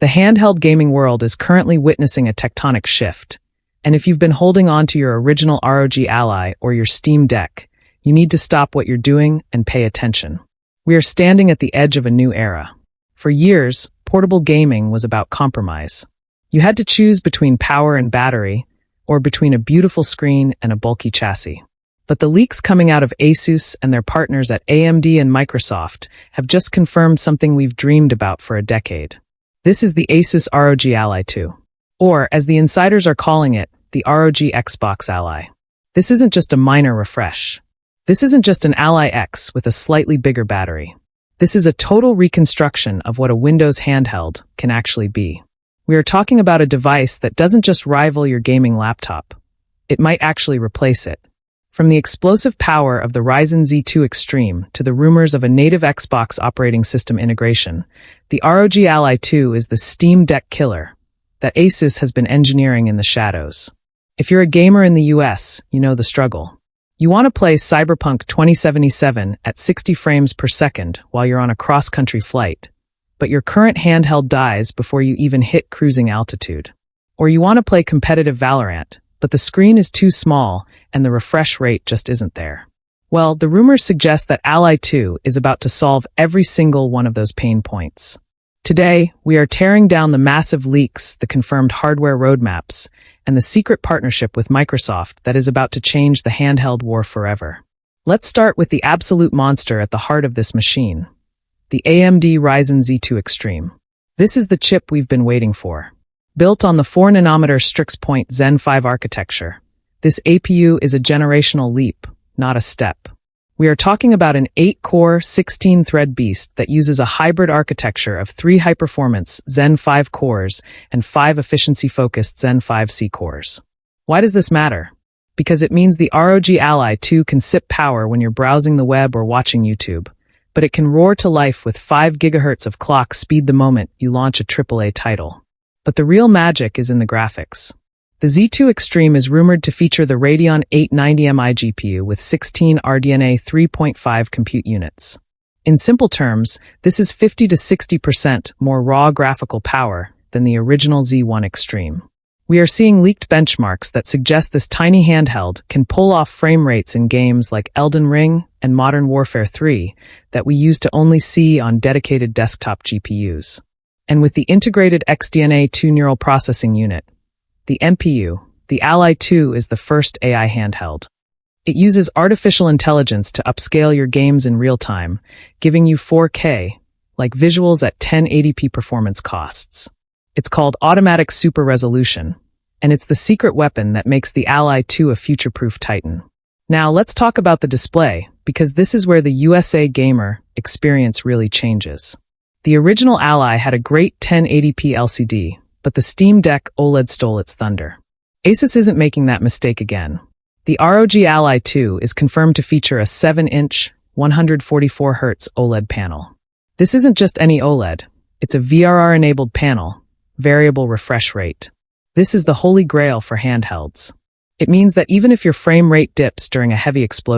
The handheld gaming world is currently witnessing a tectonic shift, and if you've been holding on to your original ROG Ally or your Steam Deck, you need to stop what you're doing and pay attention. We are standing at the edge of a new era. For years, portable gaming was about compromise. You had to choose between power and battery, or between a beautiful screen and a bulky chassis. But the leaks coming out of Asus and their partners at AMD and Microsoft have just confirmed something we've dreamed about for a decade. This is the Asus ROG Ally 2. Or, as the insiders are calling it, the ROG Xbox Ally. This isn't just a minor refresh. This isn't just an Ally X with a slightly bigger battery. This is a total reconstruction of what a Windows handheld can actually be. We are talking about a device that doesn't just rival your gaming laptop. It might actually replace it. From the explosive power of the Ryzen Z2 Extreme to the rumors of a native Xbox operating system integration, the ROG Ally 2 is the Steam Deck killer that Asus has been engineering in the shadows. If you're a gamer in the US, you know the struggle. You want to play Cyberpunk 2077 at 60 frames per second while you're on a cross-country flight, but your current handheld dies before you even hit cruising altitude. Or you want to play competitive Valorant, but the screen is too small and the refresh rate just isn't there. Well, the rumors suggest that Ally 2 is about to solve every single one of those pain points. Today, we are tearing down the massive leaks, the confirmed hardware roadmaps, and the secret partnership with Microsoft that is about to change the handheld war forever. Let's start with the absolute monster at the heart of this machine, the AMD Ryzen Z2 Extreme. This is the chip we've been waiting for. Built on the 4nm Strix Point Zen 5 architecture, this APU is a generational leap, not a step. We are talking about an 8-core, 16-thread beast that uses a hybrid architecture of 3 high-performance Zen 5 cores and 5 efficiency-focused Zen 5C cores. Why does this matter? Because it means the ROG Ally 2 can sip power when you're browsing the web or watching YouTube, but it can roar to life with 5 GHz of clock speed the moment you launch a AAA title. But the real magic is in the graphics. The Z2 Extreme is rumored to feature the Radeon 890Mi GPU with 16 RDNA 3.5 compute units. In simple terms, this is 50 to 60% more raw graphical power than the original Z1 Extreme. We are seeing leaked benchmarks that suggest this tiny handheld can pull off frame rates in games like Elden Ring and Modern Warfare 3 that we used to only see on dedicated desktop GPUs. And with the integrated XDNA 2 neural processing unit, the NPU, the Ally 2 is the first AI handheld. It uses artificial intelligence to upscale your games in real time, giving you 4K, like visuals at 1080p performance costs. It's called automatic super resolution, and it's the secret weapon that makes the Ally 2 a future-proof titan. Now let's talk about the display, because this is where the USA gamer experience really changes. The original Ally had a great 1080p LCD, but the Steam Deck OLED stole its thunder. Asus isn't making that mistake again. The ROG Ally 2 is confirmed to feature a 7-inch, 144Hz OLED panel. This isn't just any OLED, it's a VRR-enabled panel, variable refresh rate. This is the holy grail for handhelds. It means that even if your frame rate dips during a heavy explosion,